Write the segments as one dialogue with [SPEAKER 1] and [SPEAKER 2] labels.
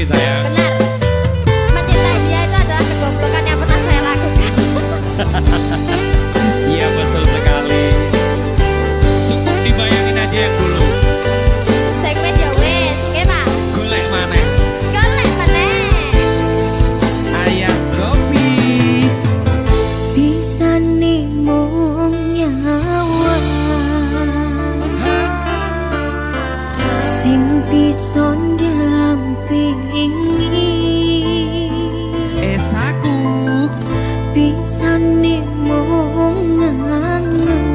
[SPEAKER 1] lagi sayang.
[SPEAKER 2] Benar. Mencintai dia itu adalah kegoblokan yang pernah saya lakukan.
[SPEAKER 1] Iya betul sekali. Cukup dibayangin aja yang dulu.
[SPEAKER 2] Segmen ya wes, oke Pak.
[SPEAKER 1] Golek maneh.
[SPEAKER 2] Golek meneh.
[SPEAKER 1] Ayam kopi.
[SPEAKER 3] Bisa nih mung nyawa sing bisa ndampingi
[SPEAKER 1] Esaku.
[SPEAKER 3] bisa nih mung ngangen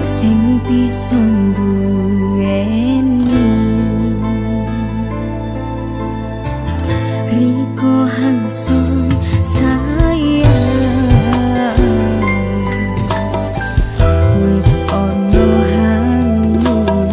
[SPEAKER 3] sing bisa duweni Riko Hangsun sayang wis ono hangu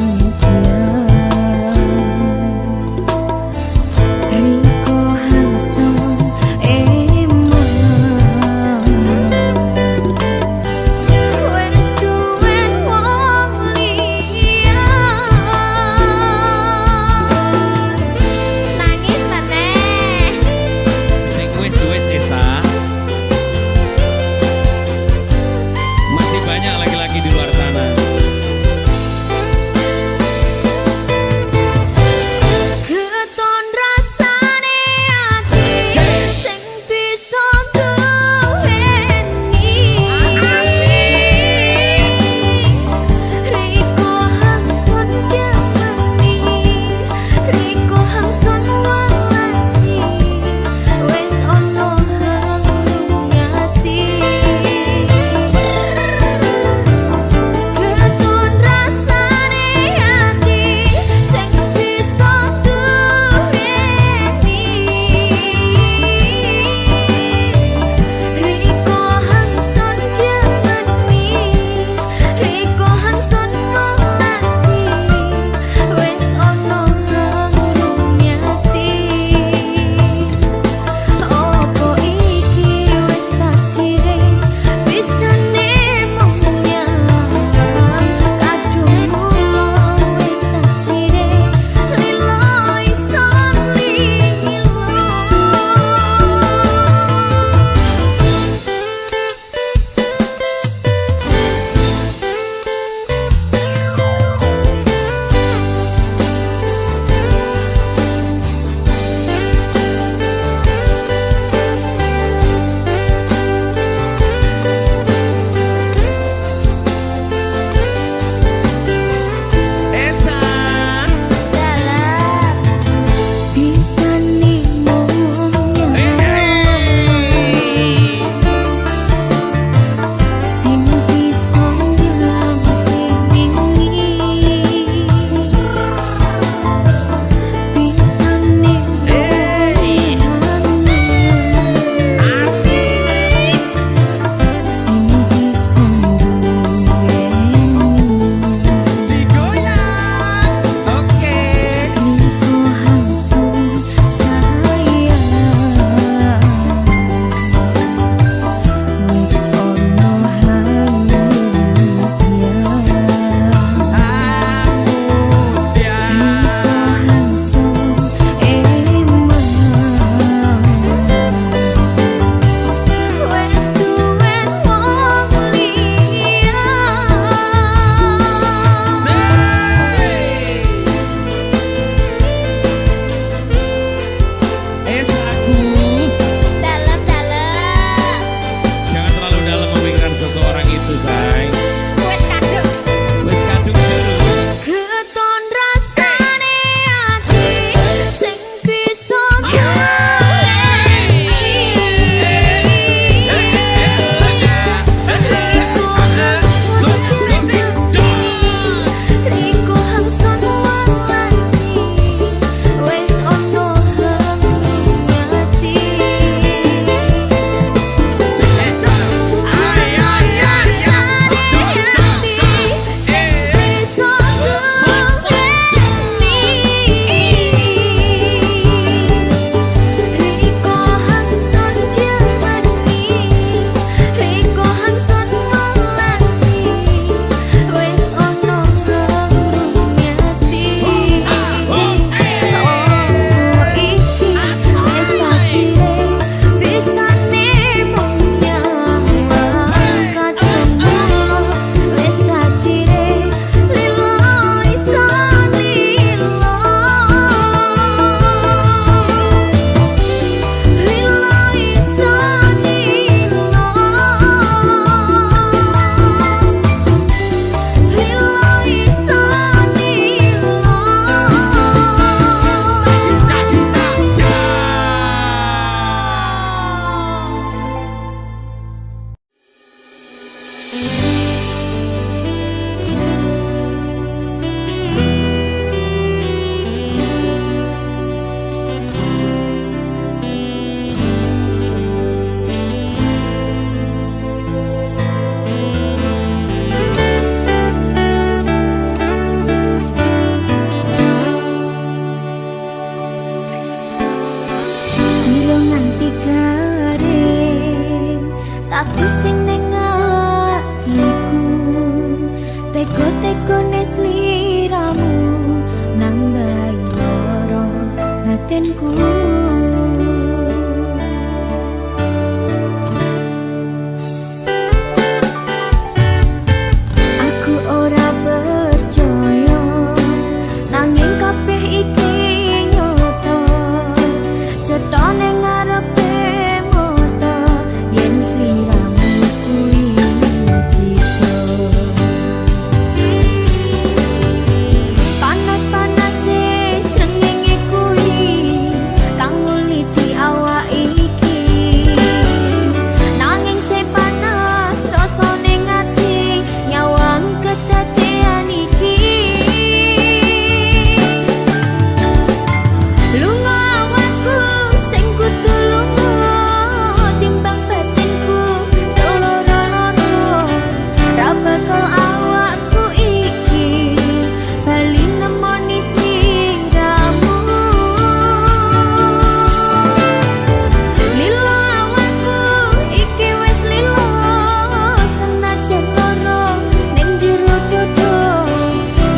[SPEAKER 3] Tatu sing ning atiku teko-teko nes liramu nambahi loro batinku. Aku ora percaya nanging kabeh iki nyoto cetone ngarepe moto yen sliramu kuwi cita. Panas-panase srengenge kuwi kang nguliti awak iki nanging se panas rasane ngati nyawang kedadean iki. Lunga awakku sing kudu lunga timbang batinku loro-loro ra bakal awakku iki bali nemoni sliramu. Lilo awakku iki wis lilo senajan loro ning jero dodo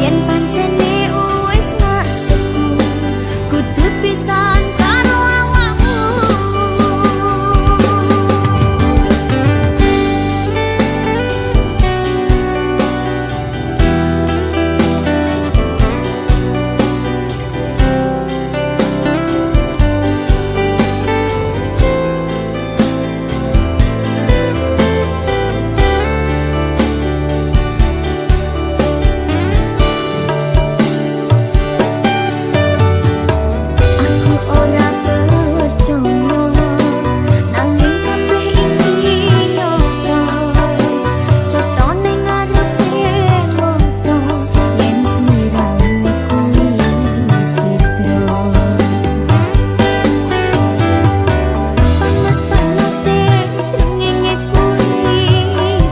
[SPEAKER 3] yen pancene wis nasibku kudu pisan karo awakmu. Aku ora percaya nanging kabeh iki nyoto cetone ngarepe moto yen sliramu kuwi citra. Panas-panase srengenge kuwi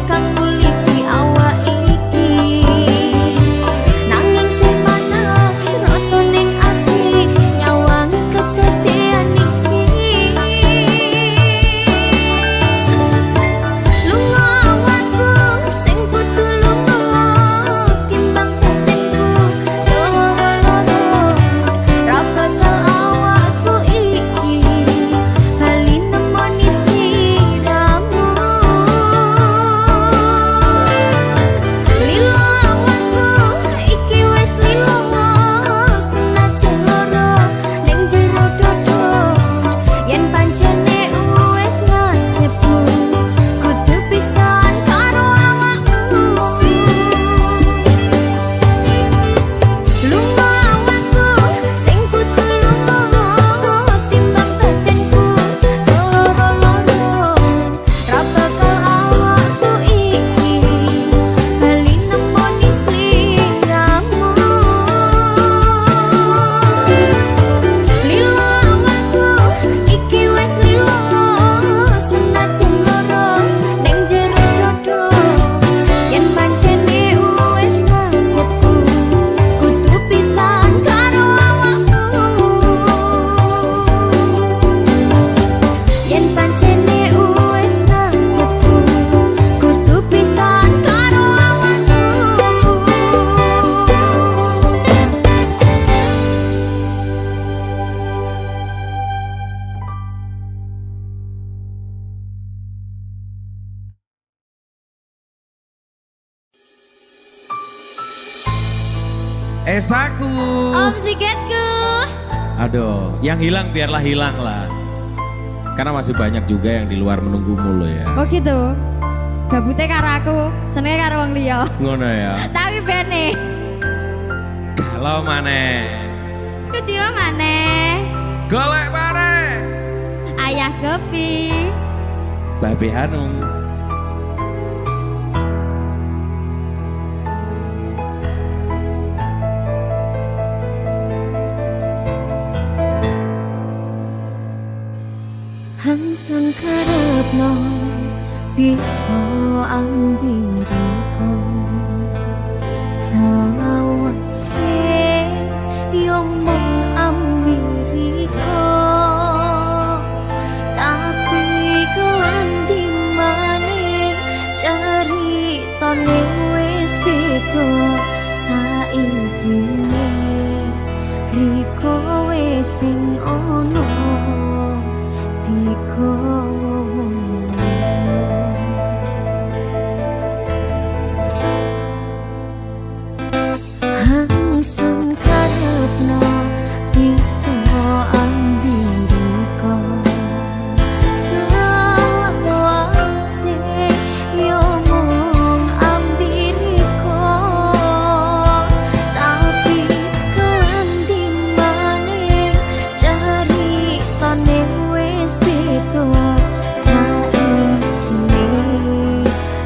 [SPEAKER 3] kang nguliti awak iki nanging se panas rasane ati nyawang kedadean iki. Lunga awakku sing kudu lunga timbang batinku loro-loro ra bakal awakku iki bali nemoni sliramu. Lilo awakku iki wis lilo senajan loro ning jero dodo yen pancene wis nasibku kudu pisan karo awakmu. Lunga awakku sing kudu lunga timbang batinku loro-loro ra bakal awakku iki bali nemoni sliramu. Lilo awakku iki wis lilo senajan loro ning jero dodo yen pancene wis nasibku kudu pisan karo awakmu. Yen pancene wis nasibku kudu pisan karo awakmu.
[SPEAKER 1] Esaku.
[SPEAKER 2] Om Siketku.
[SPEAKER 1] Aduh, yang hilang biarlah hilang lah. Karena masih banyak juga yang di luar menunggumu lo ya.
[SPEAKER 2] Oh gitu. Gabute karo aku, senenge karo wong liya.
[SPEAKER 1] Ngono ya.
[SPEAKER 2] Tapi bene.
[SPEAKER 1] Kalau maneh.
[SPEAKER 2] Kudu maneh.
[SPEAKER 1] Golek maneh.
[SPEAKER 2] Ayah Gopi.
[SPEAKER 1] Babe Hanung.
[SPEAKER 3] Hangsun karepno bisa ambiriku sawase yo mung ambiriko tapi kelan di mana saikine riko wis sing ono digowo hangsun karepno bisa ambiriko selawase yo mung ambiriko tapi kelanti maning caritane wis beda saiki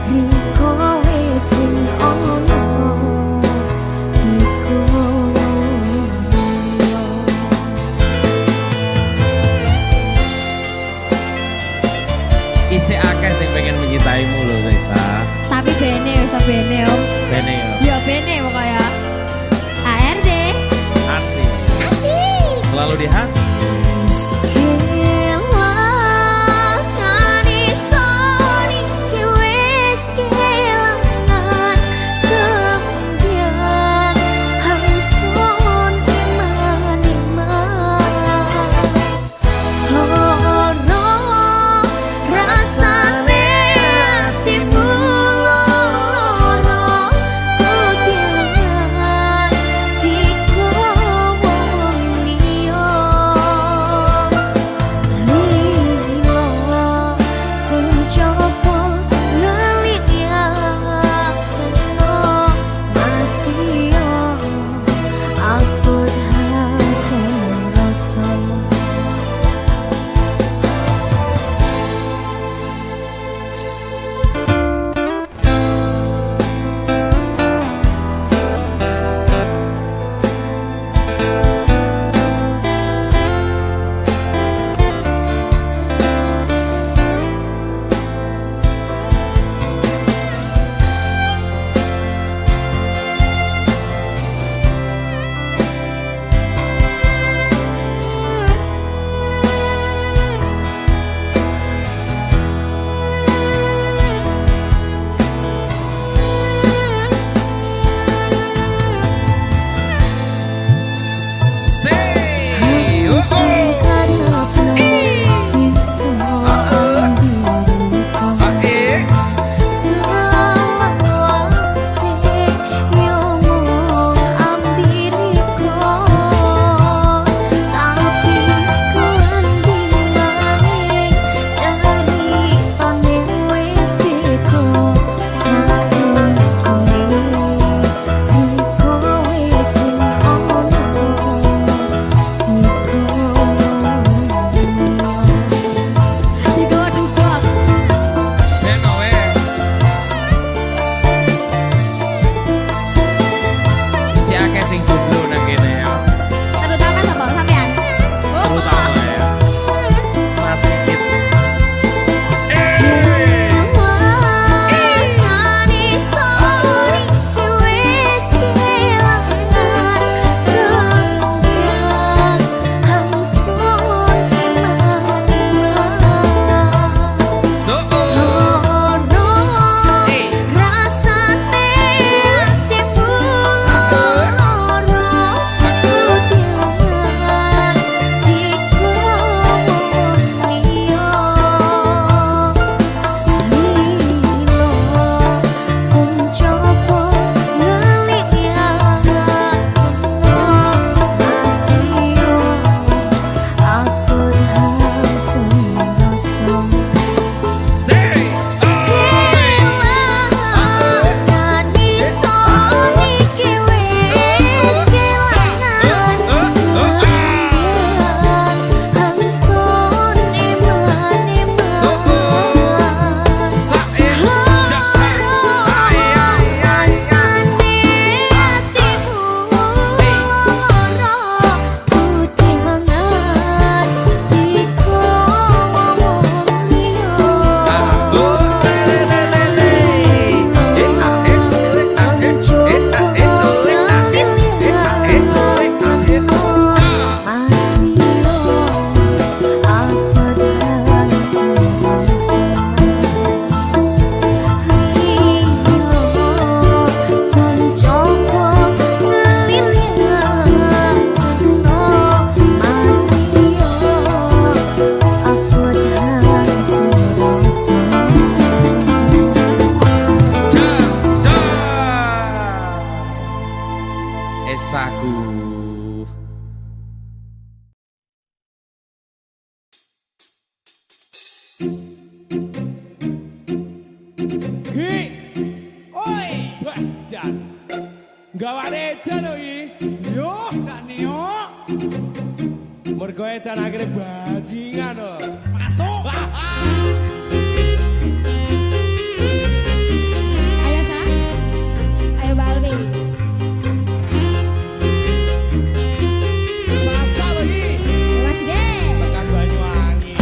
[SPEAKER 3] riko wis sing ono
[SPEAKER 1] Isih akeh sing pengen mencintaimu lho Risa.
[SPEAKER 2] Tapi bene wis bene om.
[SPEAKER 1] Bene ya.
[SPEAKER 2] Ya bene pokoknya. ARD.
[SPEAKER 1] Asik.
[SPEAKER 2] Asik.
[SPEAKER 1] Selalu di hati.
[SPEAKER 3] kelangan isoni wis kelangan kemudian hangsun iman-iman loro rasane atimu loro kegiatan dikowong liya
[SPEAKER 1] gawane edan lho iki.
[SPEAKER 4] Yo, Kak Nio.
[SPEAKER 1] Mergo edan akhirnya bajingan lho.
[SPEAKER 4] Masuk.
[SPEAKER 2] Ayo Sa. Ayo Balwi.
[SPEAKER 1] Sasa lho iki.
[SPEAKER 2] Mas Ge.
[SPEAKER 1] Tekan Banyuwangi.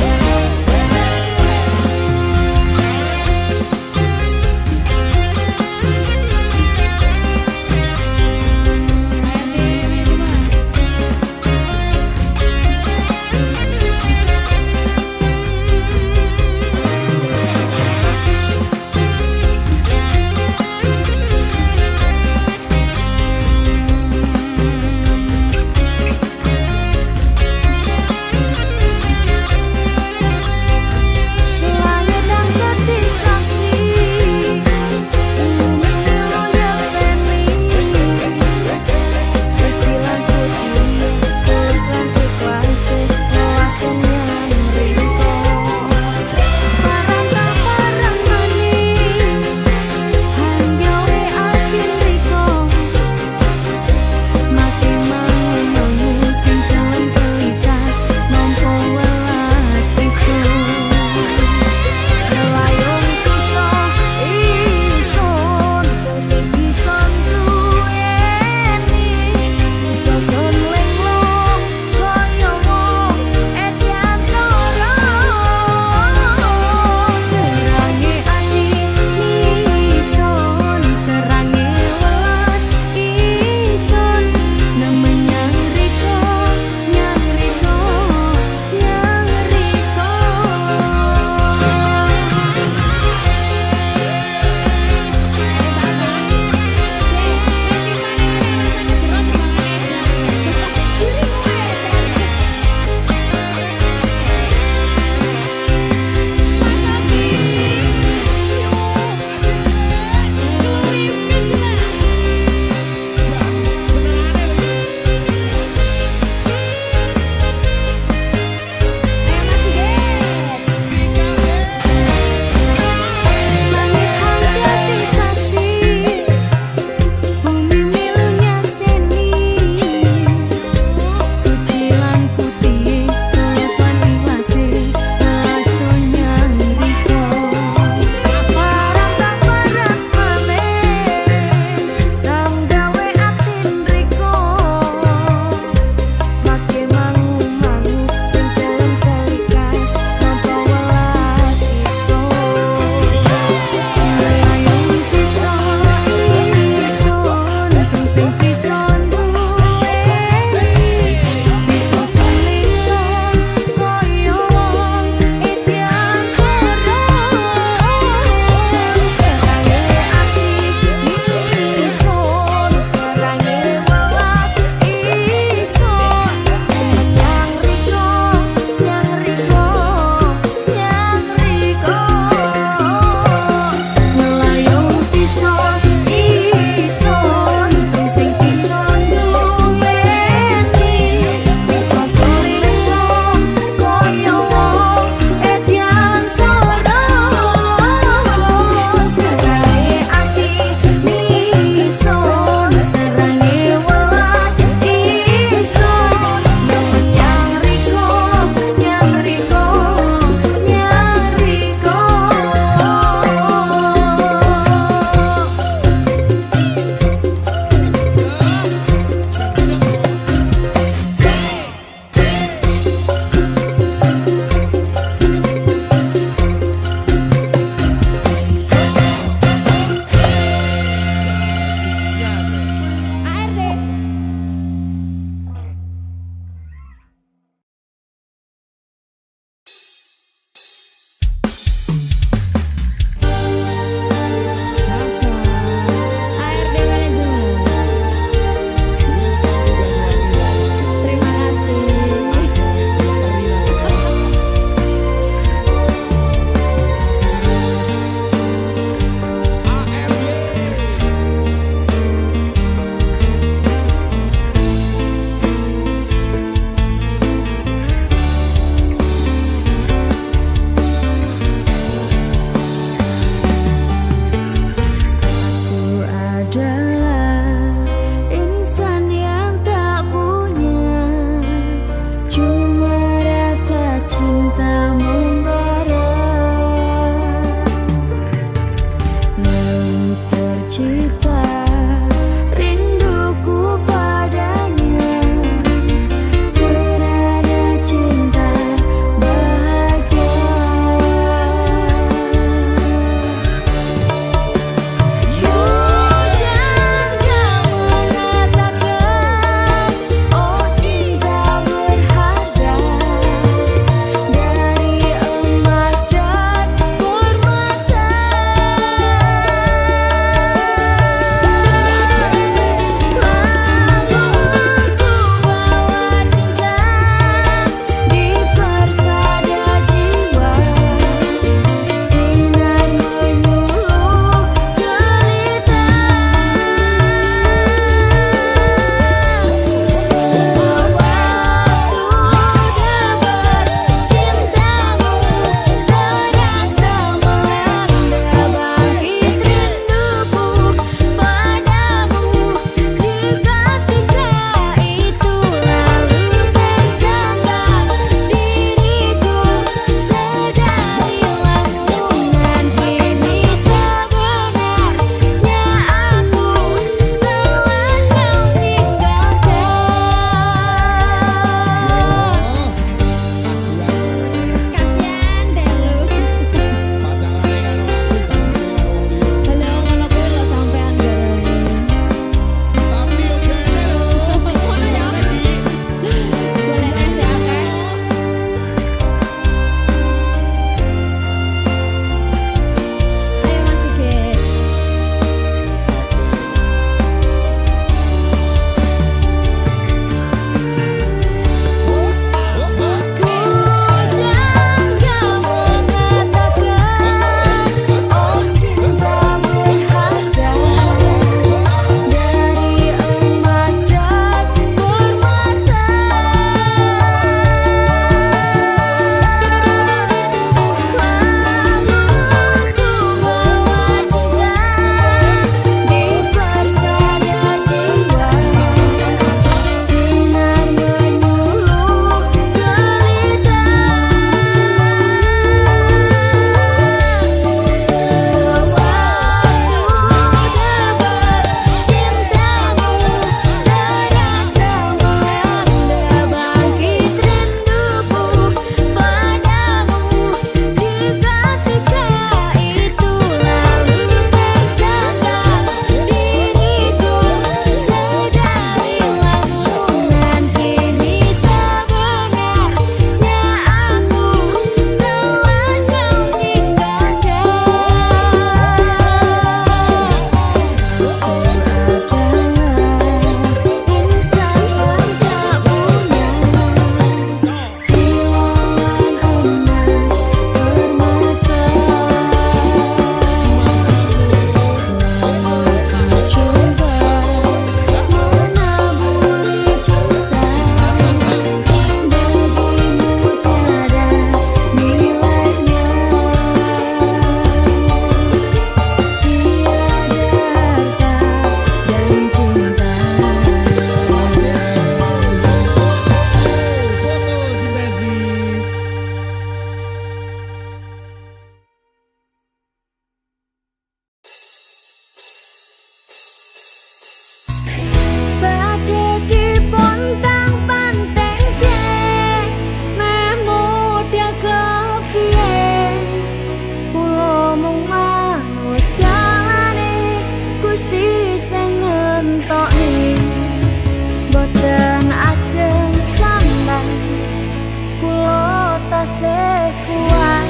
[SPEAKER 3] tasih kuat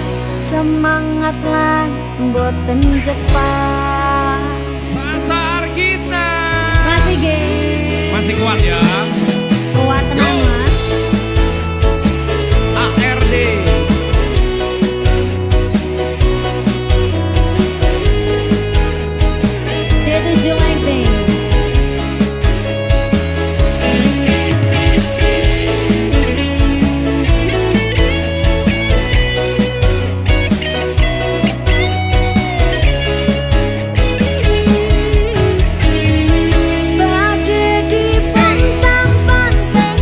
[SPEAKER 3] semangat lan boten cepat.
[SPEAKER 4] Sasar kisah.
[SPEAKER 2] Masih ge.
[SPEAKER 4] Masih kuat ya.
[SPEAKER 2] Kuat tenang mas.
[SPEAKER 4] ARD.
[SPEAKER 2] D7 Lengkring.
[SPEAKER 3] Badhe dipantang-panteng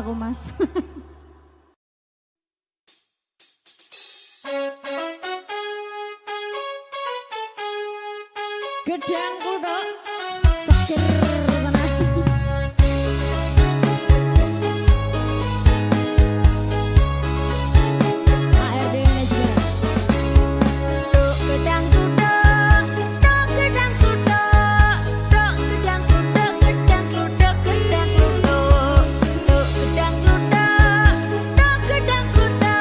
[SPEAKER 3] aku mas. Gedang kuda seger tenang. ARD Management. Duk gedang kuda, duk gedang kuda, duk gedang kuda, gedang kuda, gedang kuda, duk gedang kuda, duk gedang kuda,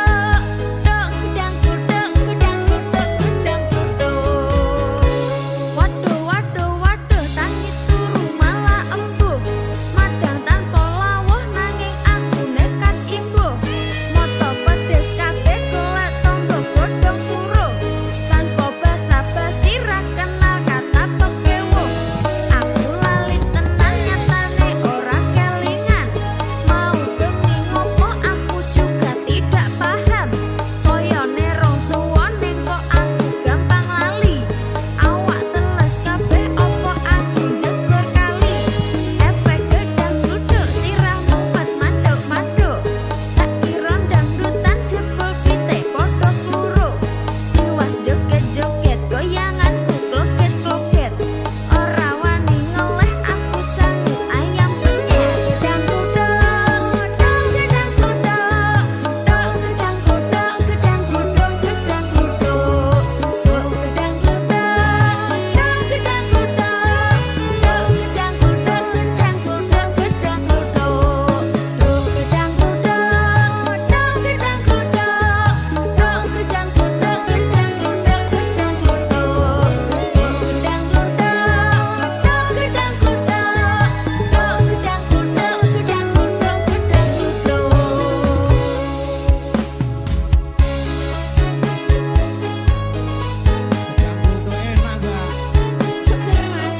[SPEAKER 3] duk gedang kuda, gedang kuda, gedang kuda. Waduh, waduh, waduh, tangis turu malah embuh. Madang tanpa lawuh nanging aku nekat imbuh. Moto pedes kabeh golek tonggo godhong suruh. Tanpa basa-basi ra kenal kata pekewo. Aku lali tenan nyatane ora kelingan. Mau bengi ngopo aku juga tidak paham. Koyone rong tuwane kok aku gampang lali. Awak teles kabeh opo aku jegur kali. Efek gedang duduk sirah mumet manduk-manduk. Tak kira dangdutan jebul pite podo kluru. Tiwas joget-joget goyanganku kloget-kloget. Ora wani ngeleh aku sangu ayam penyet. Gedang kuda, dong gedang kuda, dong gedang kuda, gedang kuda, gedang kuda. Dong gedang kuda, dong gedang kuda, dong gedang kuda, gedang kuda, gedang kuda. Dong gedang kuda, dong gedang kuda, dong gedang kuda, gedang kuda, gedang kuda. Dong gedang kuda, dong gedang kuda, dong gedang kuda, gedang kuda, gedang
[SPEAKER 4] Gedang kudu enak gak?
[SPEAKER 3] Seger mas.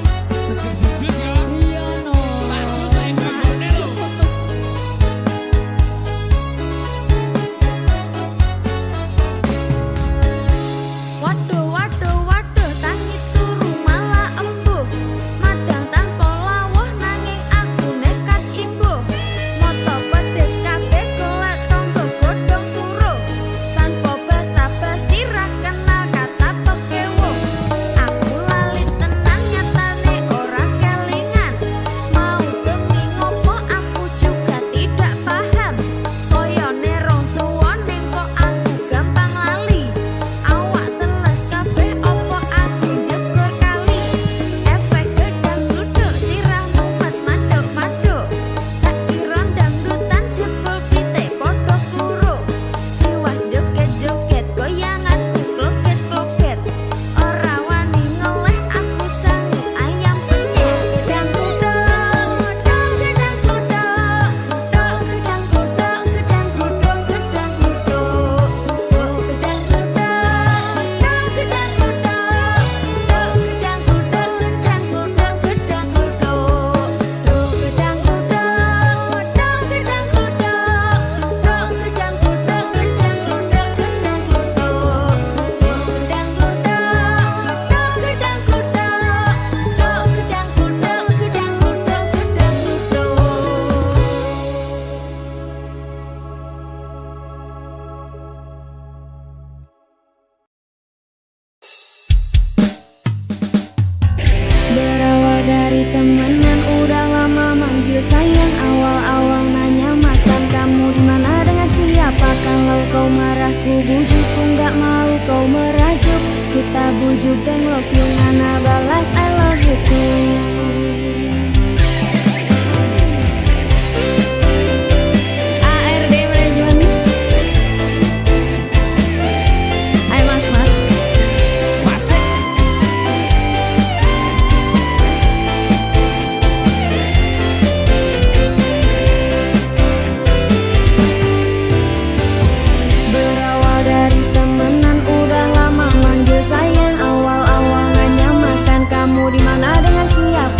[SPEAKER 4] Seger jus ya.
[SPEAKER 3] Iya no.
[SPEAKER 4] Tak jus ae ganggone lho.
[SPEAKER 3] Waduh, waduh, waduh, tangis turu malah embuh. Madang tanpa lawuh nanging aku nekat imbuh. Moto pedes kabeh golek tonggo godhong suruh. Tanpa basa-basi ra kenal kata pekewo. Aku lali tenan nyatane ora kelingan. Mau bengi ngopo aku juga tidak paham. Koyone rong tuwane kok aku gampang lali. Awak teles kabeh opo aku jegur kali. Efek gedang duduk sirah mumet manduk-manduk. Tak kira dangdutan jebul pite podo kluru. Tiwas joget-joget goyanganku kloget-kloget. Ora wani ngeleh aku sangu ayam penyet. Gedang kuda, dong gedang kuda, dong gedang kuda, gedang kuda, gedang kuda. Dong gedang kuda, dong gedang kuda, dong gedang kuda, gedang kuda, gedang kuda. Dong gedang kuda, dong gedang kuda, dong gedang kuda, gedang kuda, gedang kuda. Dong gedang kuda, dong gedang kuda, dong gedang kuda, gedang kuda, Berawal dari temenan udah lama manggil sayang. Awal-awal nanya makan kamu di mana dengan siapa. Kalau kau marah ku bujuk, ku nggak mau kau merajuk. Kita bujuk dan love you, Nana balas I love you too. ARD Management. Ayo mas mas.
[SPEAKER 4] Masih.
[SPEAKER 3] Berawal dari temenan udah lama manggil sayang. Awal-awal nanya makan kamu di mana dengan siapa.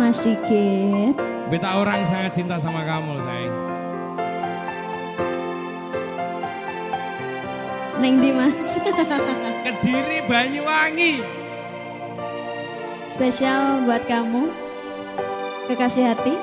[SPEAKER 3] Mas Sigit.
[SPEAKER 4] Beta orang sangat cinta sama kamu sayang.
[SPEAKER 3] Neng di Mas.
[SPEAKER 4] Kediri Banyuwangi.
[SPEAKER 3] Spesial buat kamu, kekasih hati.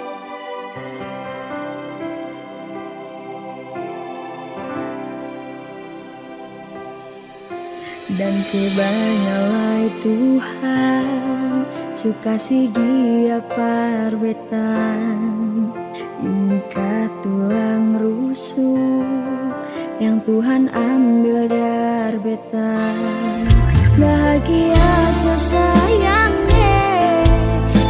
[SPEAKER 5] Dan kebanyalah Tuhan suka si dia parbetan. Inikah tulang rusuk yang Tuhan ambil dari betan. Bahagia so sayangnya,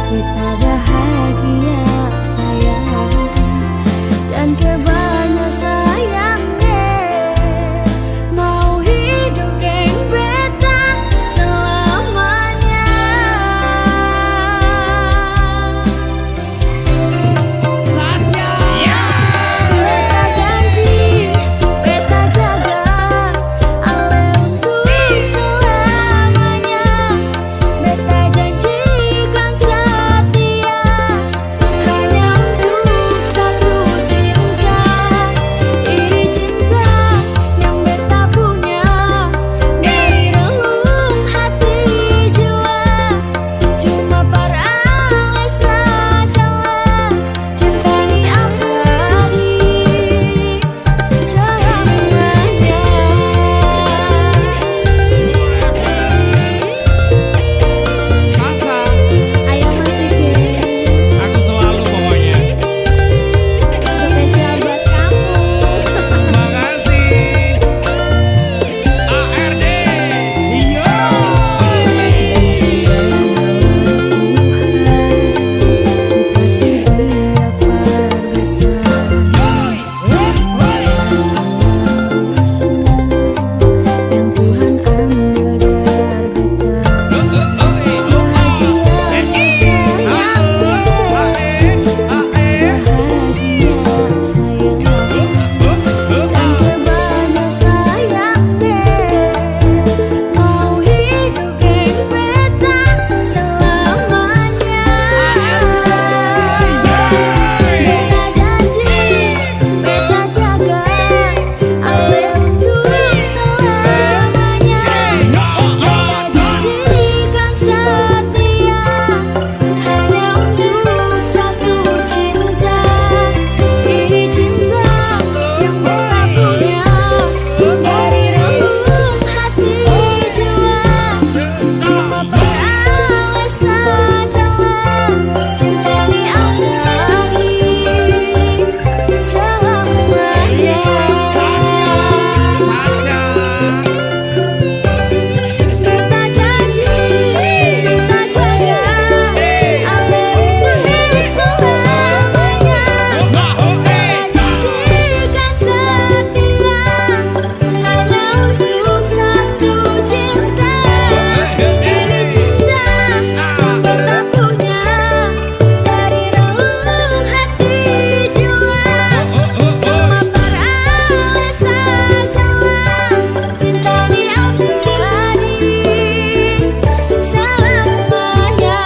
[SPEAKER 5] beta bahagia sayang. Dan kebanyakan sayangnya mau hidup geng beta selamanya.
[SPEAKER 4] Sasya.
[SPEAKER 5] Beta janji, beta jaga Ale untuk selamanya. Beta janjikan setia hanya untuk satu cinta. Ini cinta yang beta punya dari relung hati jiwa. Cuma para ale sajalah cinta ni abadi selamanya.
[SPEAKER 4] Sasa,
[SPEAKER 3] Ayo Mas Sigit,
[SPEAKER 4] aku selalu pokoknya.
[SPEAKER 3] spesial buat kamu.
[SPEAKER 4] Makasih. ARD. Iya.
[SPEAKER 5] Suka si dia parbetan. Yang Tuhan ambil dari betan. Bahagia sayangnya, bahagia sayang. Dan kebanyakan sayangnya mau hidup geng beta selamanya. Beta janji, beta jaga Ale untuk selamanya. Beta janjikan setia hanya untuk satu cinta. Ini cinta yang beta punya dari relung hati jiwa. Cuma para ale sajalah cinta ni abadi selamanya.
[SPEAKER 4] Sasya.
[SPEAKER 5] Beta janji, beta jaga Ale untuk selamanya. Beta janjikan setia hanya untuk satu cinta. Ini cinta yang beta punya dari relung hati jiwa. Cuma para ale sajalah cinta ni abadi selamanya.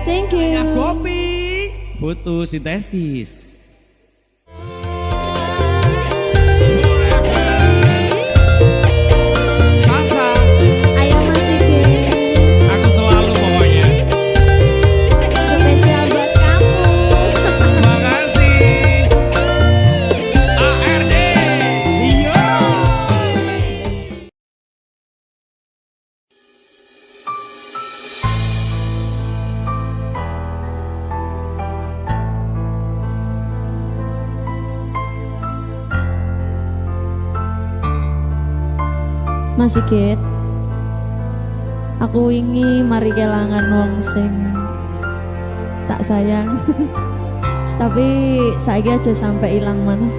[SPEAKER 3] Thank you.
[SPEAKER 1] Putu sintesis.
[SPEAKER 4] Sasa,
[SPEAKER 3] Ayo Mas Sigit,
[SPEAKER 4] aku selalu pokoknya.
[SPEAKER 3] spesial buat kamu.
[SPEAKER 4] Makasih. ARD. Iya.
[SPEAKER 3] Mas Sigit, aku wingi mari kelangan wong sing tak sayang. Tapi saiki aja sampai ilang mana.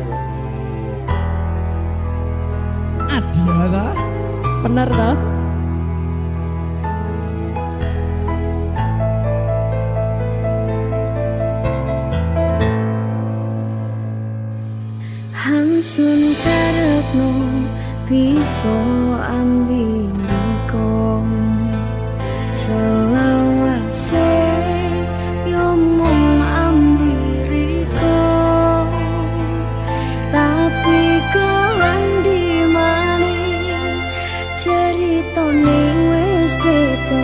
[SPEAKER 5] Bener toh?
[SPEAKER 3] Hangsun karepno bisa ambiliko selawase yo mung ambiriko tapi kendi maning ceritane wis beda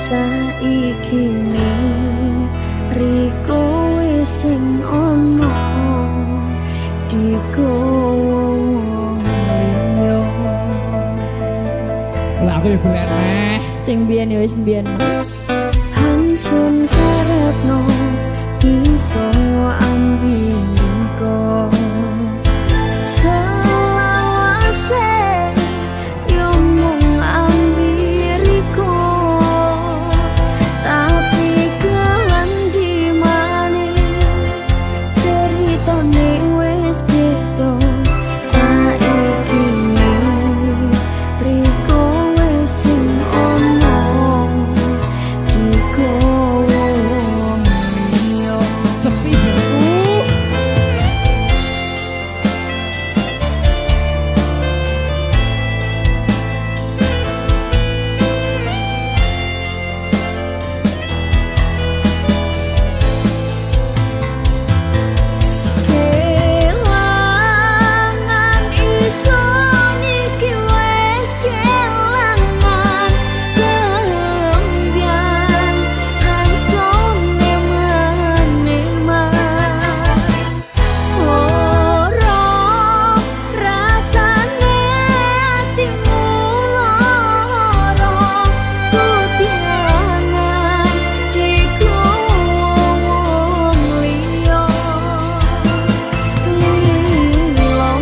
[SPEAKER 3] saiki ning riko wis sing ono
[SPEAKER 4] Lagu ya bulan meh.
[SPEAKER 5] Sing biyen ya wis biyen.
[SPEAKER 3] Hangsun karepno iso ambiko selawase yo mung ambiriko tapi kendi maning ceritane wis beda saiki riko wis sing ono dikowo yo
[SPEAKER 4] Sepi bosku.
[SPEAKER 3] kelangan iso niki wis kelangan kembyan ransone maneman ora rasane atimu lara kutiangan dikowo wong liya lilo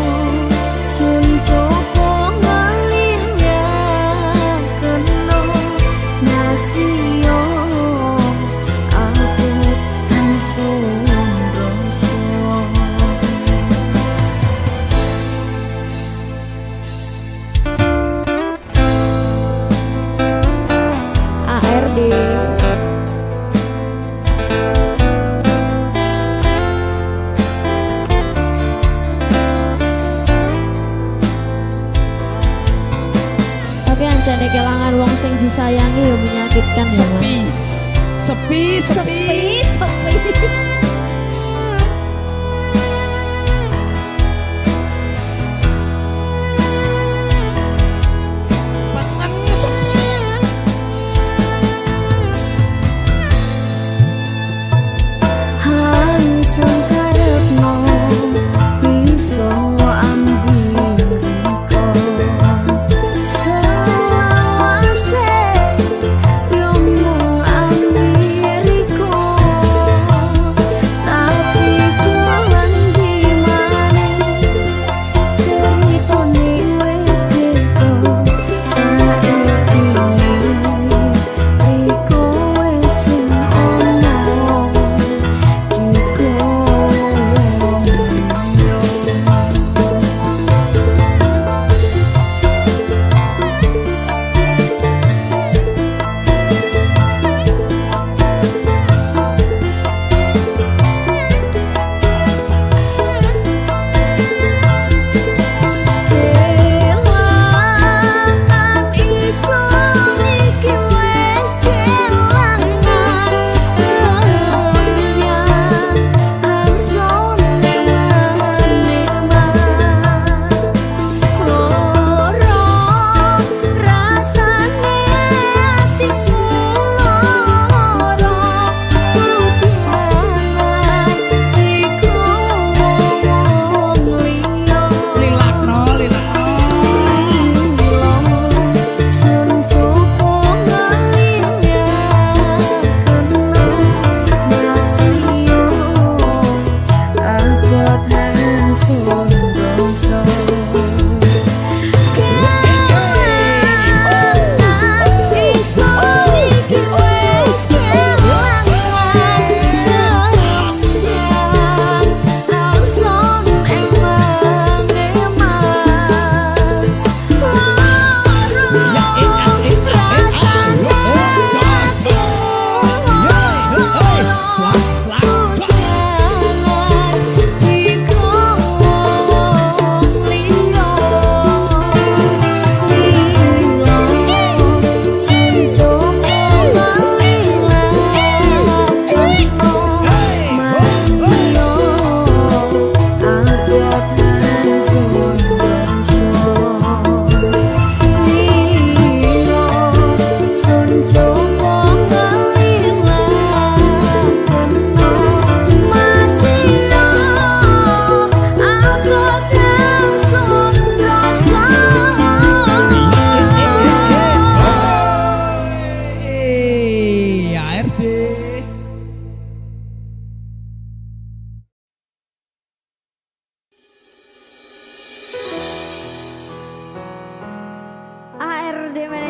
[SPEAKER 3] sun coba ngalirnya kena nasio aku kan sombroso
[SPEAKER 5] ARD. Tapi anjane kelangan wong sing disayangi ya menyakitkan ya
[SPEAKER 4] Sepi.
[SPEAKER 5] Mas.
[SPEAKER 4] Sepi, sepi.
[SPEAKER 5] Sepi.
[SPEAKER 4] Petangnya sepi.
[SPEAKER 3] Hangsun karepno iso ambiriko selawase yo mung ambiriko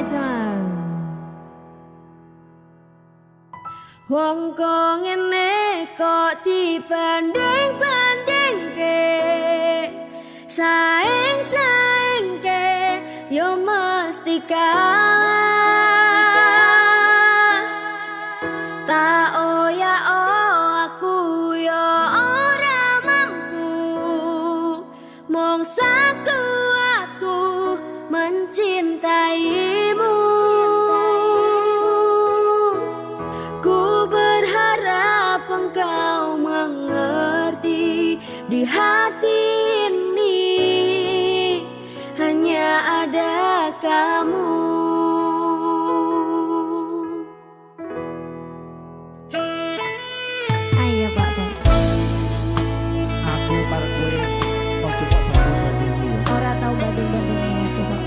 [SPEAKER 3] Jamal. Wong kok ngene kok dibanding-bandingke, saing-saingke yo mesti kalah. Tak oya aku yo ora mampu, mong sakuatku mencintaimu. Ku berharap engkau mengerti, di hati ini hanya ada kamu. Ayo Pak.
[SPEAKER 6] Aku karo kowe ojo kok banding-banding ya.
[SPEAKER 3] Ora tau banding-banding aku Pak.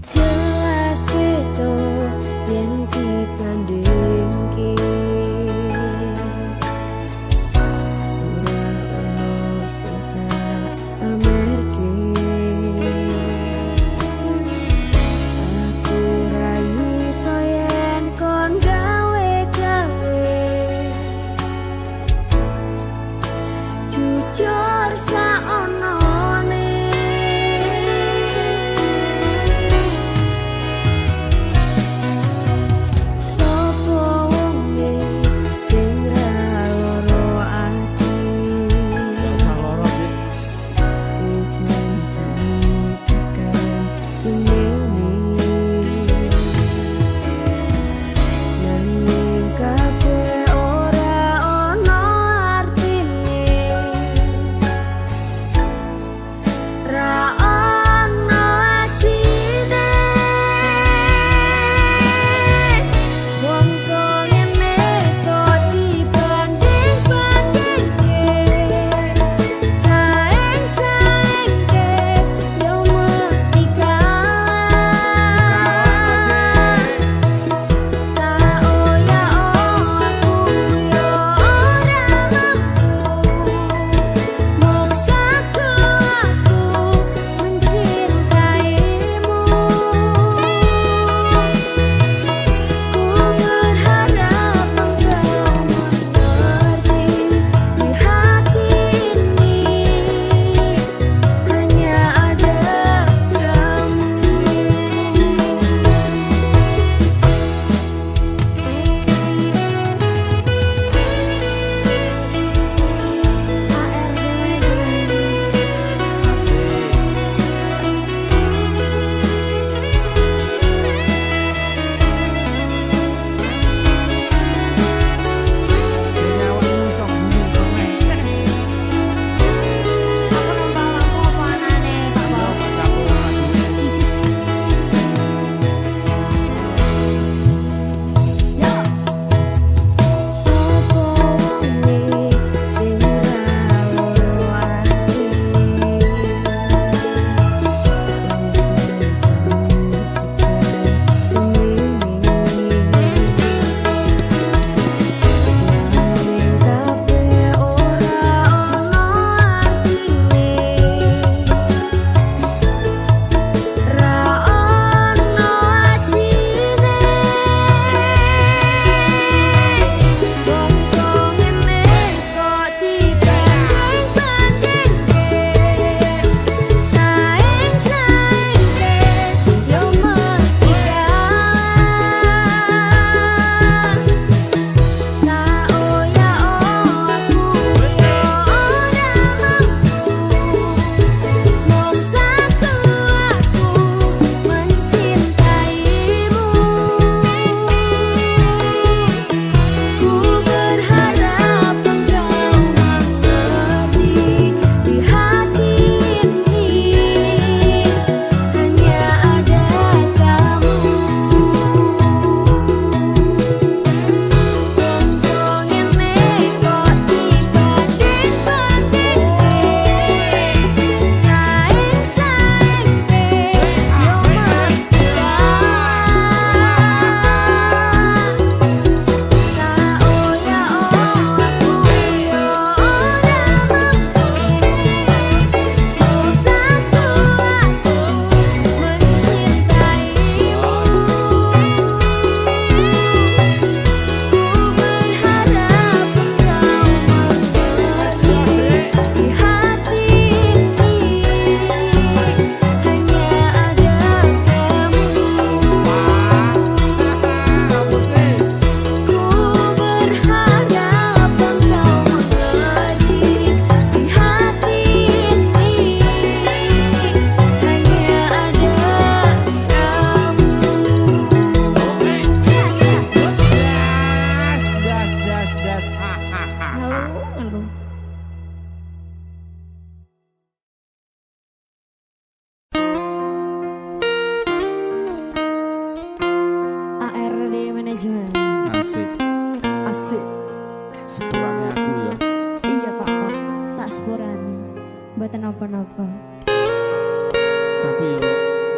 [SPEAKER 3] Jelas betul yen ki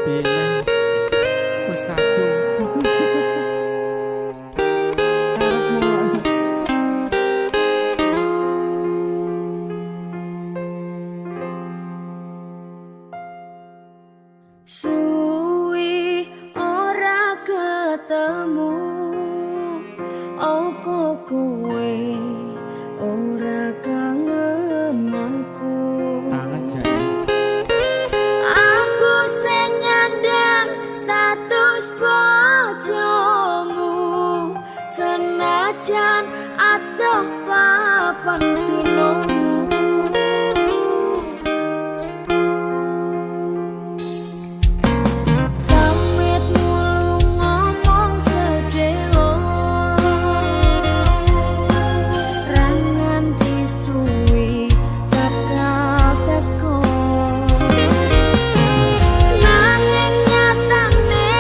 [SPEAKER 6] pilih wis kadung.
[SPEAKER 3] Suwi ora ketemu, opo kowe ora kangen aku?
[SPEAKER 6] Kangen jane.
[SPEAKER 3] Aku sing nyandang status bojomu, senajan atuh papan tulungmu. Pamit mulu ngomong sedelo, ra nganti suwi bakal teko. Nanging nyatane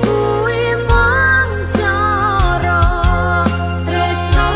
[SPEAKER 3] kuwi mung cara tresno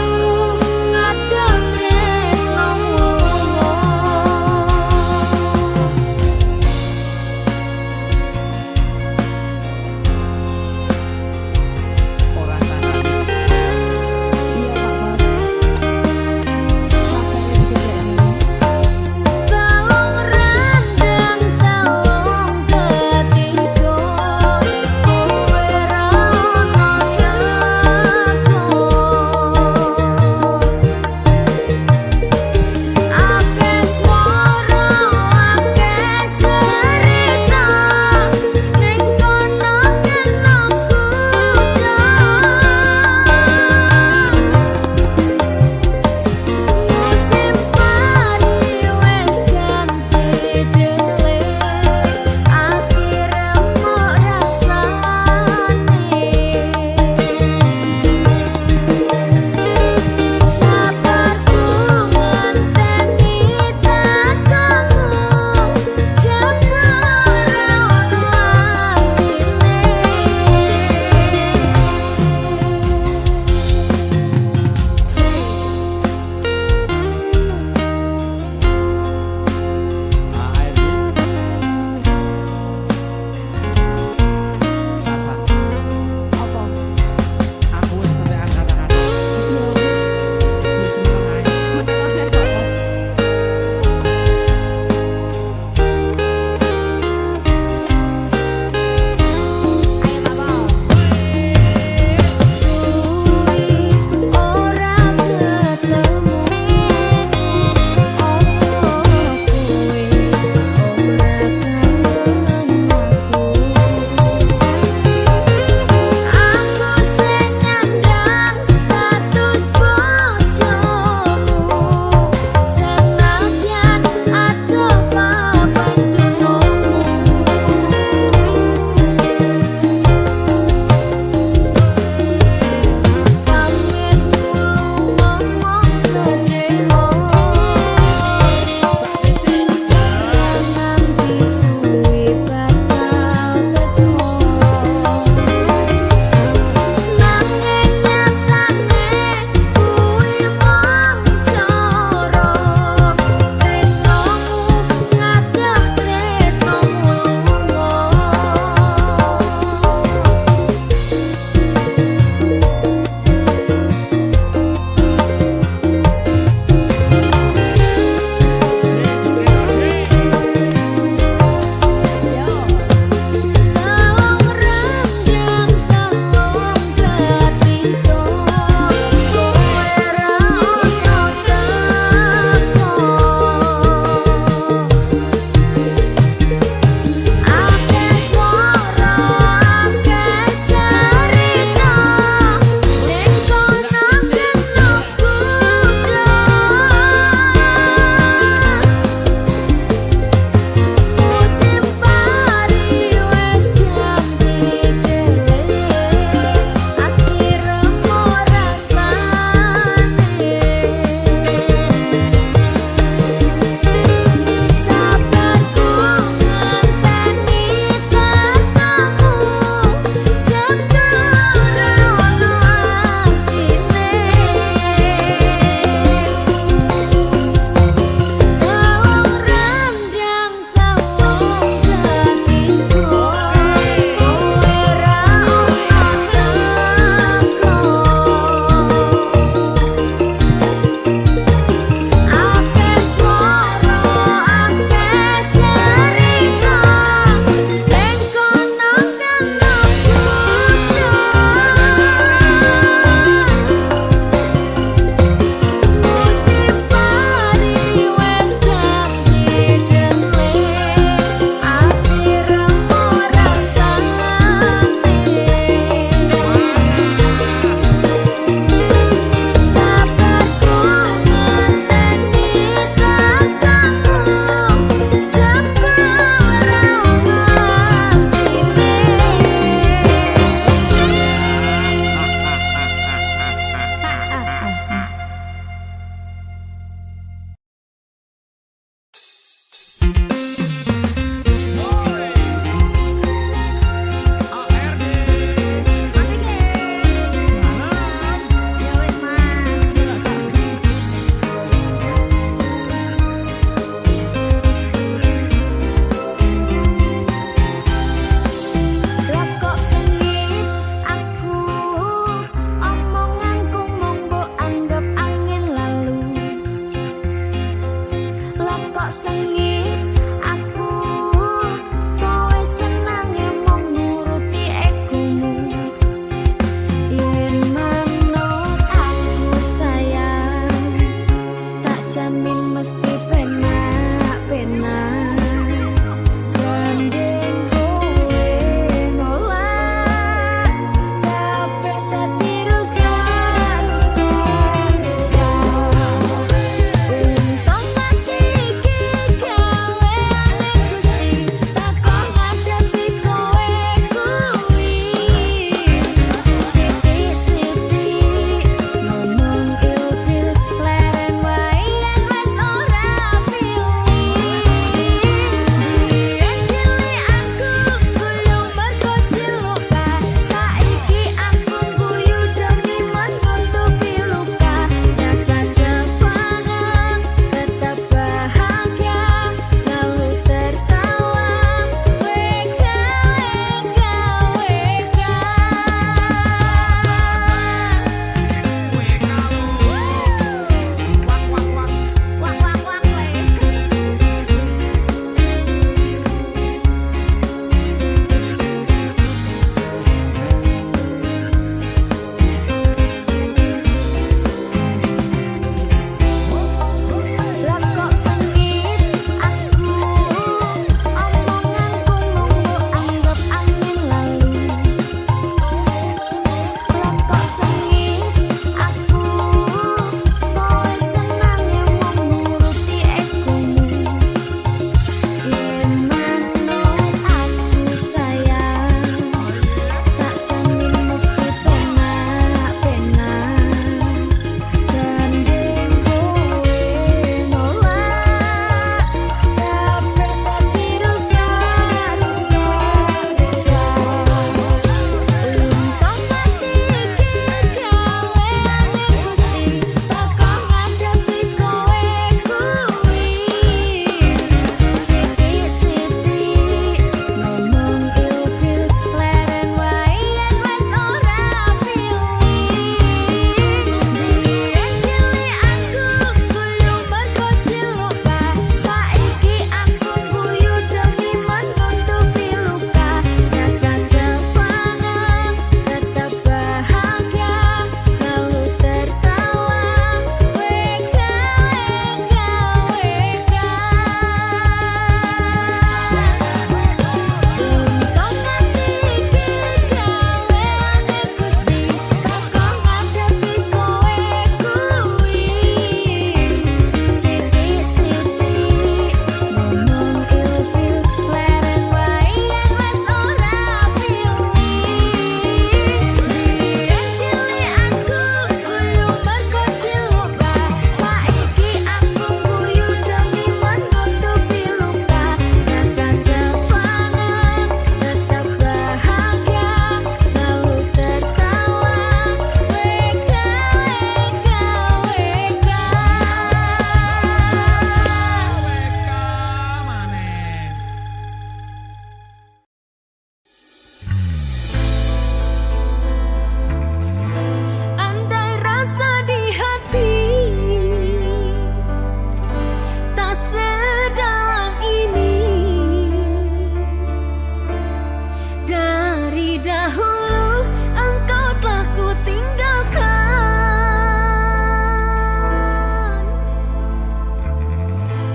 [SPEAKER 3] Lebih dahulu engkau telah ku tinggalkan.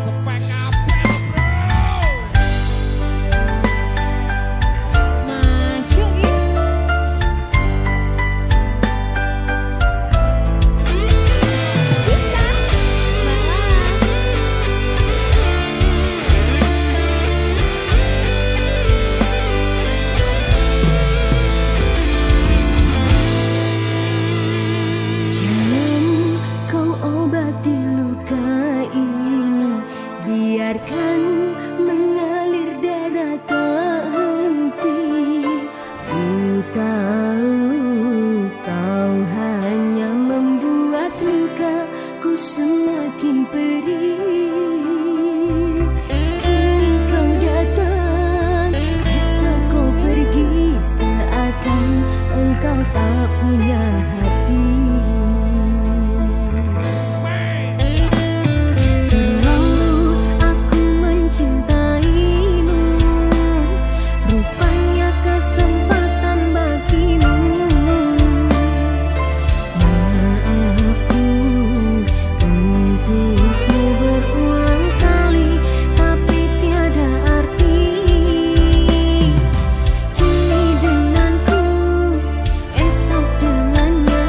[SPEAKER 4] Spek kabel bro.
[SPEAKER 2] Masuk ya. Kita malah
[SPEAKER 3] Jangan kau obati luka ini, biarkan mengalir darah tak henti. Ku tahu kau hanya membuat lukaku semakin perih. Kini kau datang, esok kau pergi, seakan engkau tak punya hati. Terlalu aku mencintaimu, rupanya kesempatan bagimu. Maafku untukmu berulang kali, tapi tiada arti. Kini denganku, esok dengannya.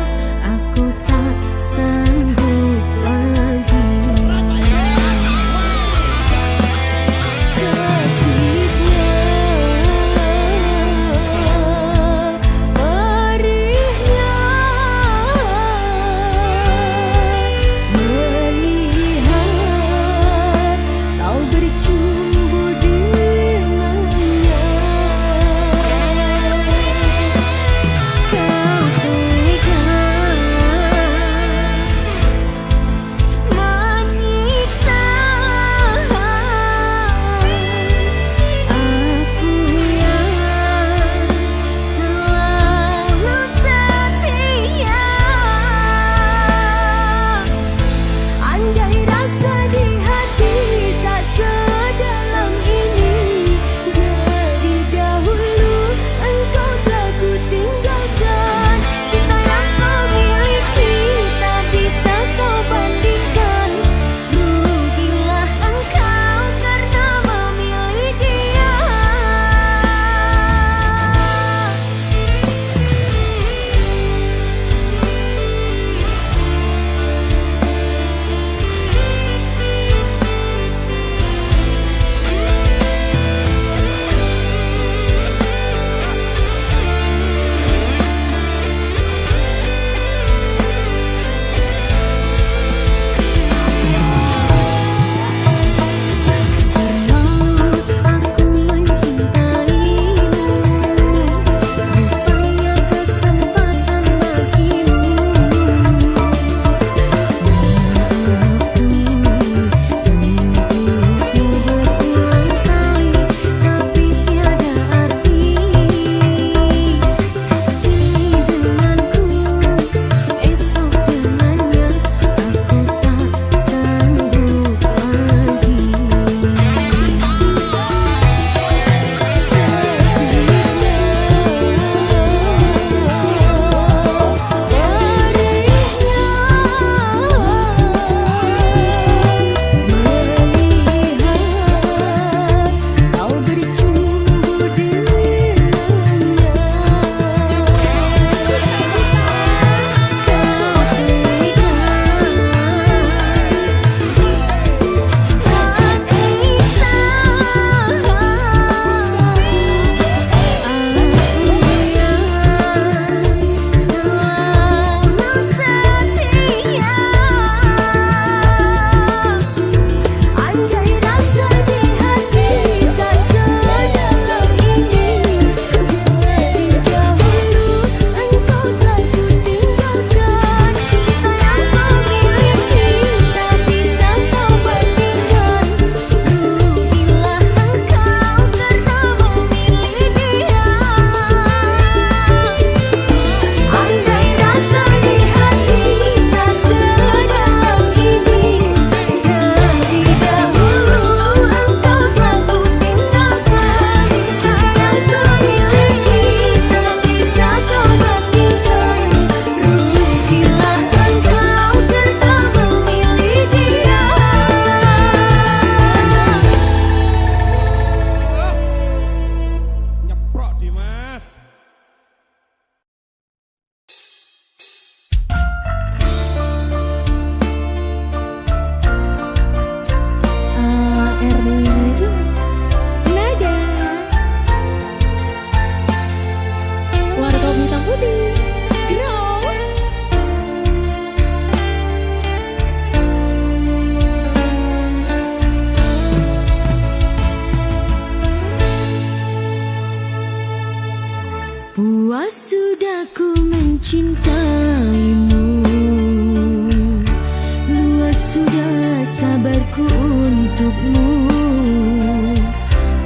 [SPEAKER 3] Puas sudah ku mencintaimu, luas sudah sabarku untukmu.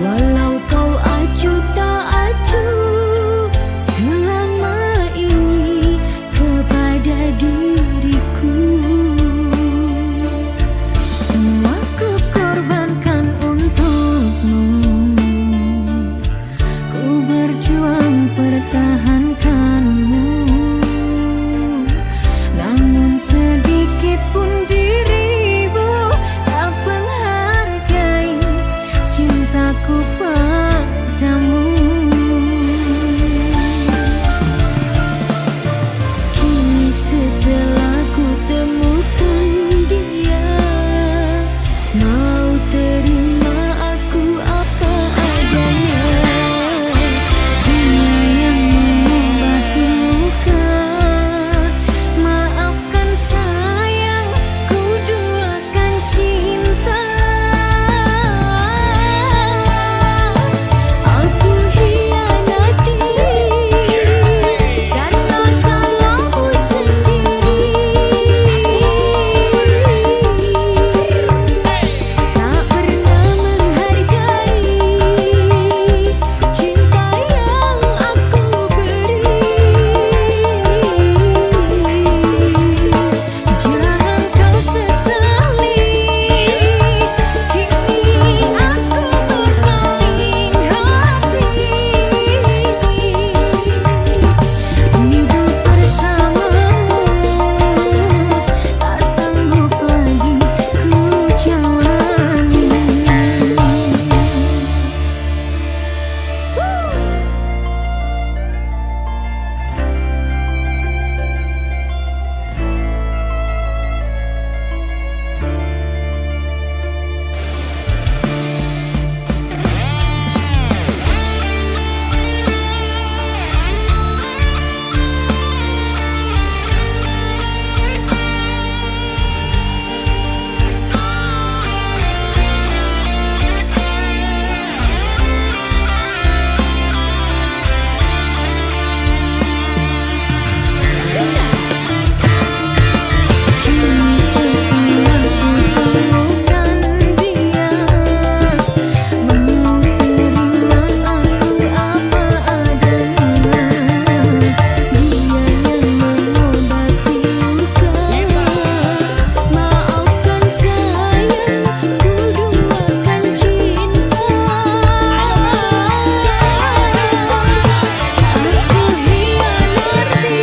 [SPEAKER 3] Walau kau acuh tak acuh selama ini kepada diriku, semua ku korbankan untukmu. Ku berjuang pertahankanmu, namun sedikit pun dirimu tak menghargai cintaku padamu. Kini setelah ku temukan dia, mau terima aku apa adanya. Dia yang mengobati luka, maafkan sayang, ku duakan cinta. Aku hianati karena salahmu sendiri. Tak pernah menghargai cinta yang aku beri. Jangan kau sesali, kini aku berpaling hati. Hidup bersamamu tak sanggup lagi ku jalani. Kini setelah ku temukan dia, mau terima aku apa adanya. Dia yang mengobati luka, maafkan sayang, ku duakan cinta. Aku hianati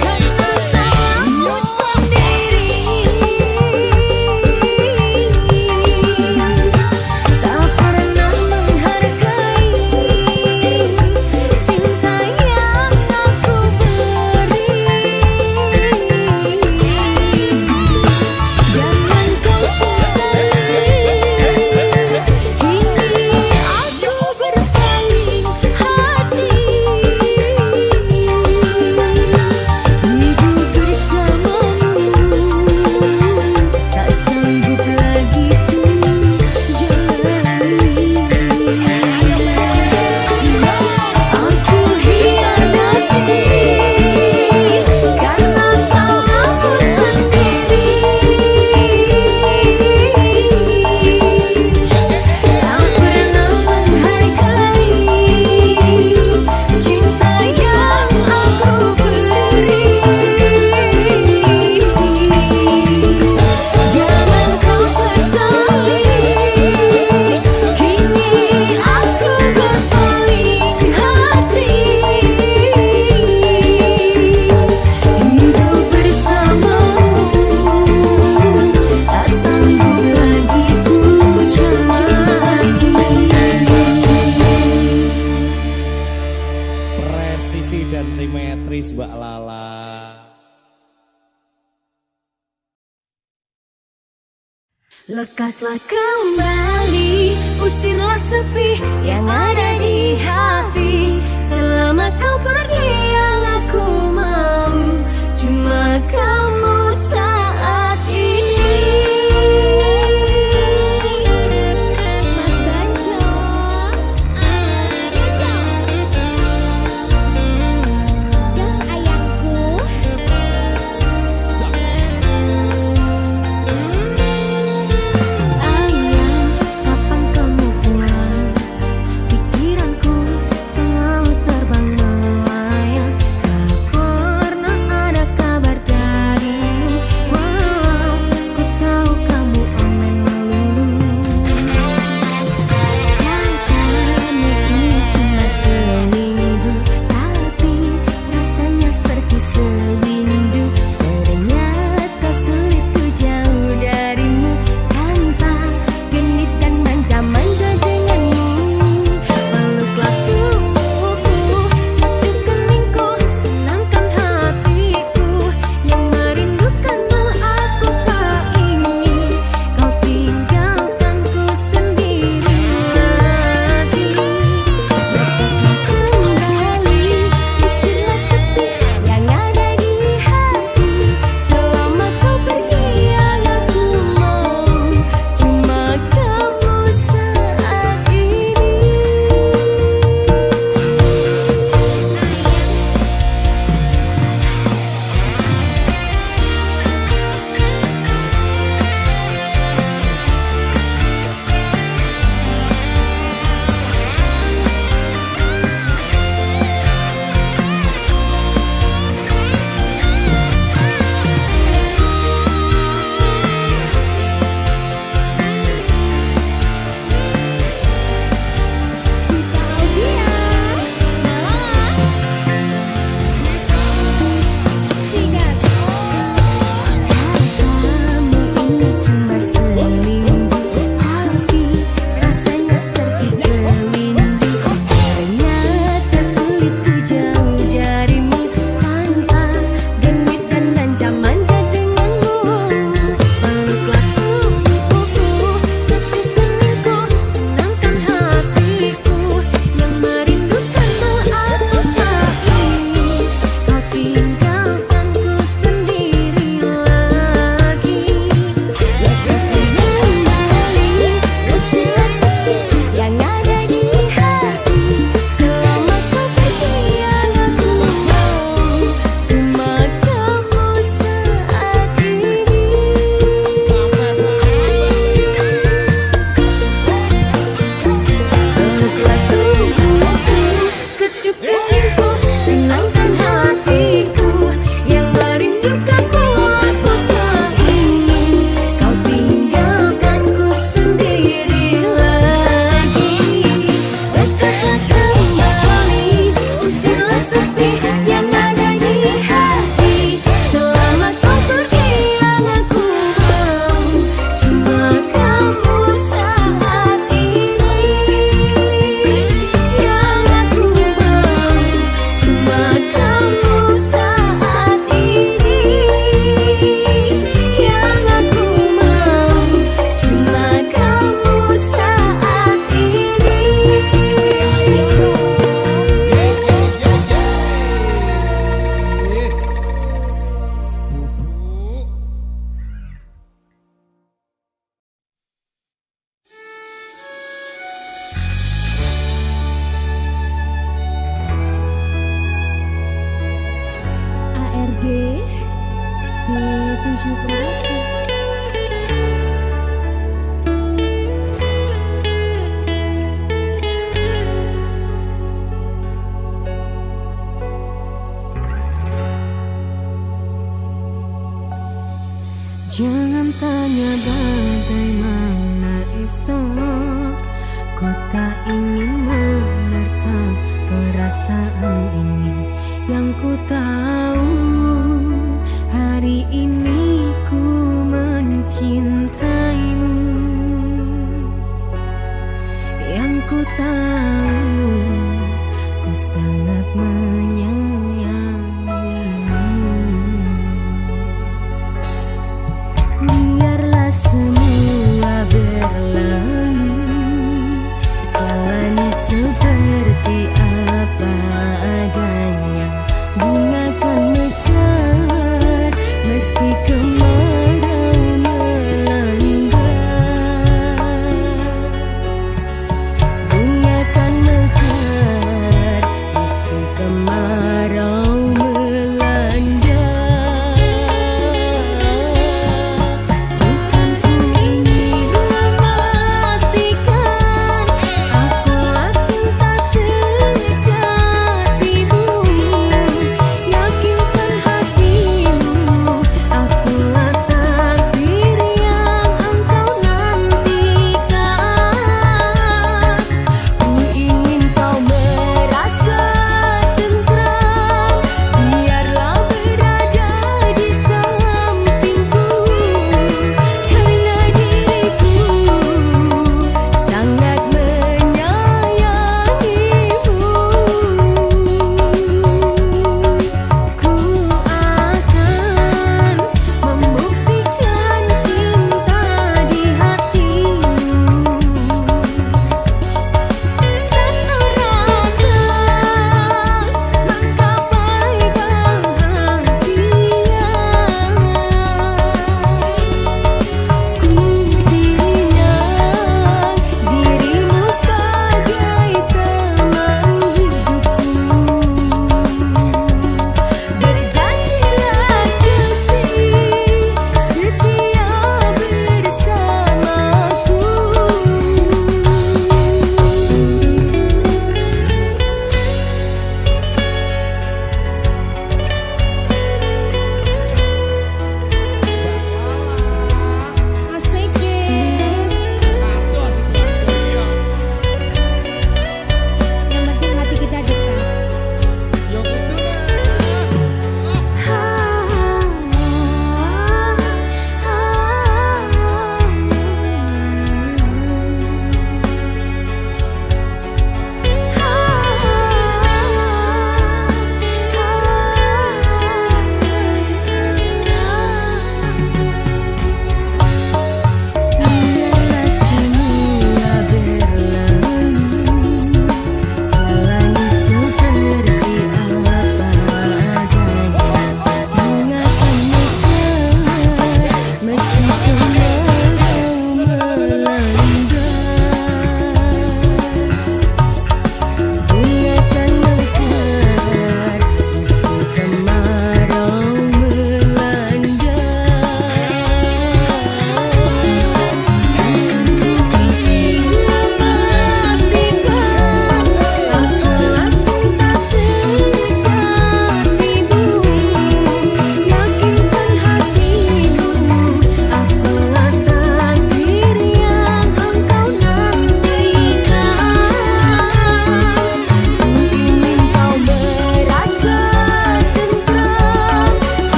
[SPEAKER 3] karena salahmu sendiri. Tak pernah menghargai cinta yang aku beri. Jangan kau sesali, kini aku berpaling hati. Hidup bersamamu tak sanggup lagi ku jalani. Aku hianati karena salahmu sendiri. Tak pernah menghargai cinta yang aku beri. Jangan kau sesali, kini aku berpaling hati. Hidup bersamamu tak sanggup lagi ku jalani.
[SPEAKER 4] Presisi dan simetris Mbak Lala.
[SPEAKER 3] Lekaslah kembali, usirlah sepi yang ada di hati. Selama kau pergi yang aku mau cuma kamu saat ini. Mas Banjo, ayo Tisu Production. Jangan tanya bagaimana esok, kau tak ingin menerka perasaan ini. Yang ku tahu hari ini ku mencintaimu. Yang ku tahu ku sangat menyayangimu. Biarlah semua berlalu, jalani seperti apa adanya. Bunga kan mekar meski kemarau melanda. Bunga kan mekar meski kemarau melanda. Bukan ku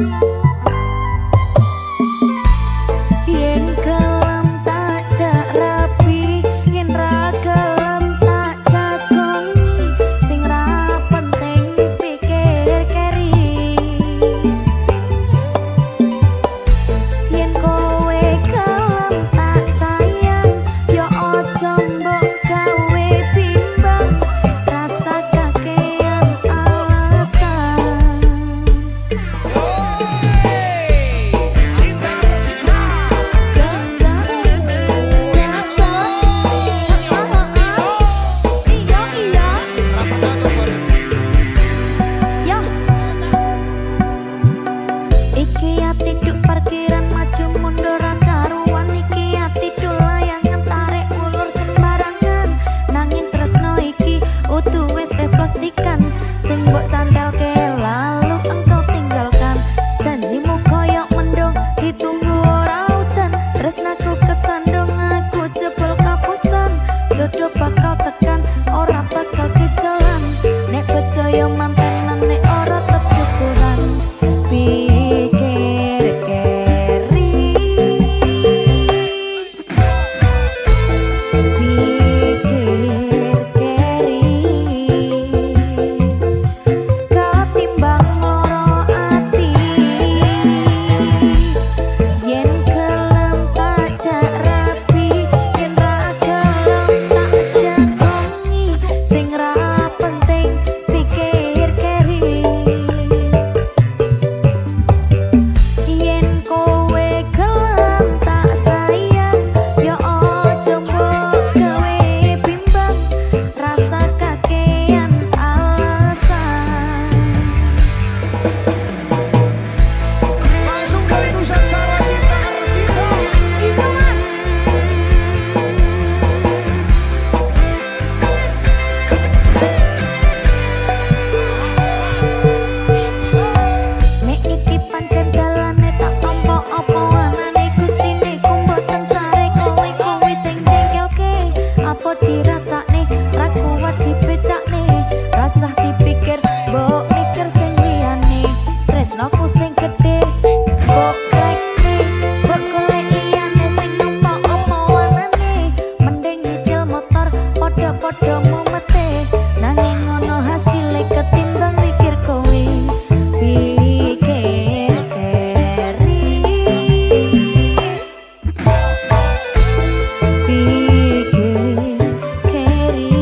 [SPEAKER 3] Yen kelem tak jak rapi, yen ra kelem tak jagongi, sing ra penting pikir keri. Yen kowe kelem tak sayang, yo ojo mbok gawe bimbang, rasa kakean alasan. Iki ati duk parkiran maju munduran karuan, iki ati duk layangan tarik ulur sembarangan, nanging tresno iki utuh wis plastikan, sing mbok candalke lalu engkau tinggalkan. Janjimu koyok mendung ditunggu ora udan, tresnaku kesandung aku jebol kapusan, jodoh bakal tekan ora bakal kejalan, nek percaya mantenan nek ora tetep syukuran. Pikir keri, pikir keri, katimbang loro ati. Yen kelem tak jak rapi, yen ra kelem tak jagongi, sing ra penting pikir keri. Yen kowe kelem tak sayang, yo ojo mbok gawe bimbang, rasa kakean alasan.
[SPEAKER 6] Langsung dari Nusantara Sitar Sito.
[SPEAKER 3] Itu mas. Nek iki pancen dalane tak tampa apa anane gustine kumboten sare kowe kuwi sing jengkelke, apa dirasakne ra kuat dipecakne, rasah dipikir mbok mikir sing liyane, tresnoku sing gedhe mbok klekne, mbok golek liyane sing nampa apa anane, mending nyicil motor padha-padha mumete, nanging ngono hasile ketimbang mikir kowe. Pikir keri, pikir keri.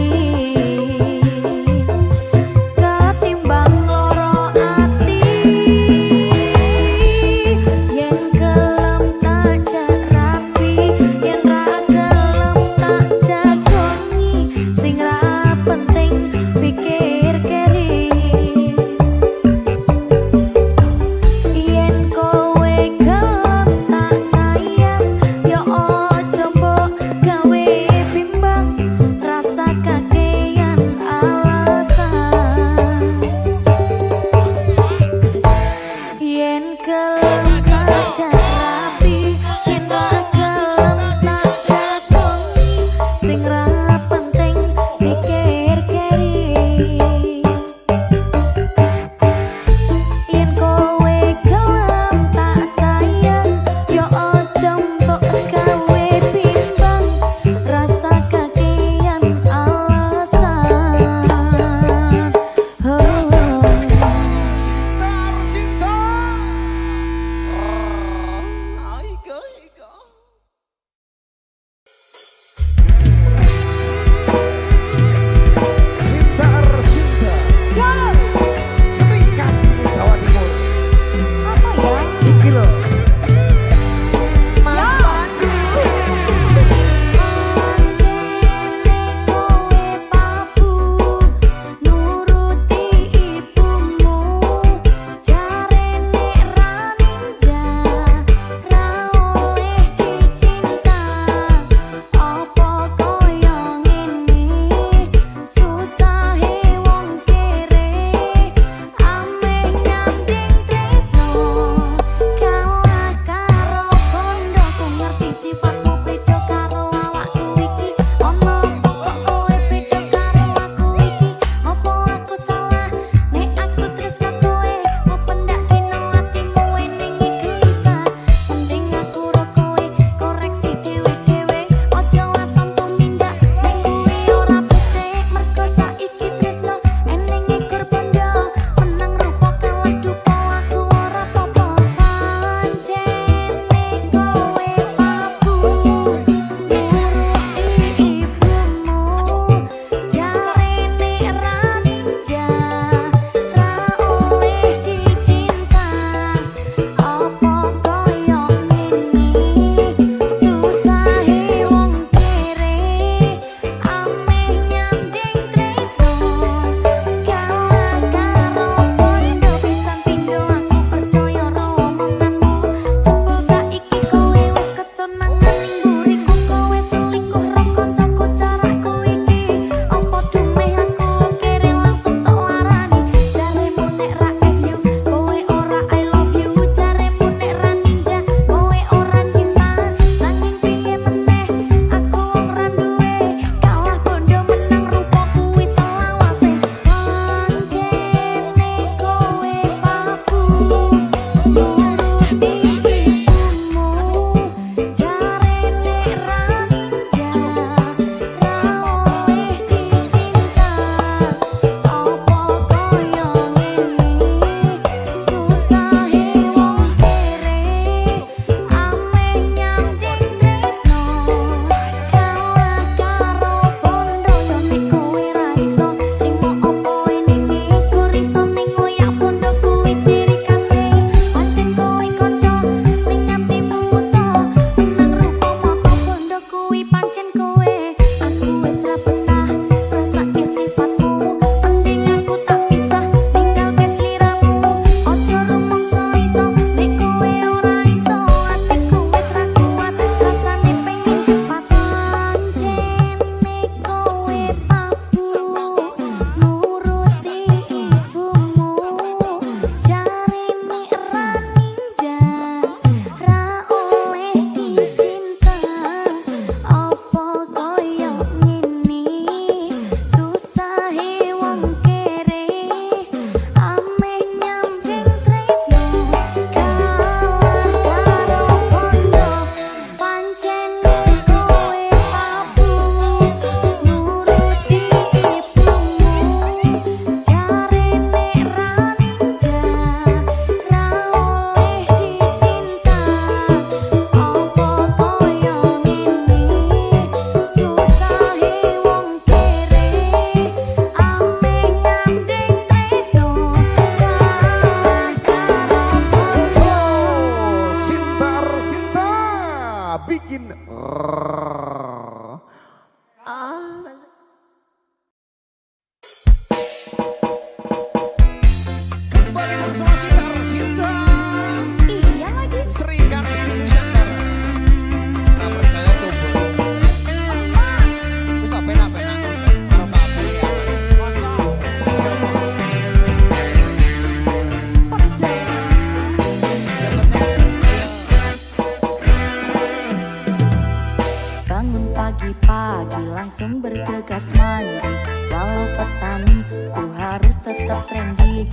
[SPEAKER 3] langsung bergegas mandi. Walau petani ku harus tetap trendy.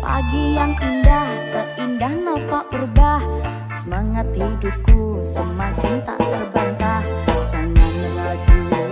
[SPEAKER 3] Pagi yang indah seindah Nova Purba. Semangat hidupku semakin tak terbantah. Jangan ragu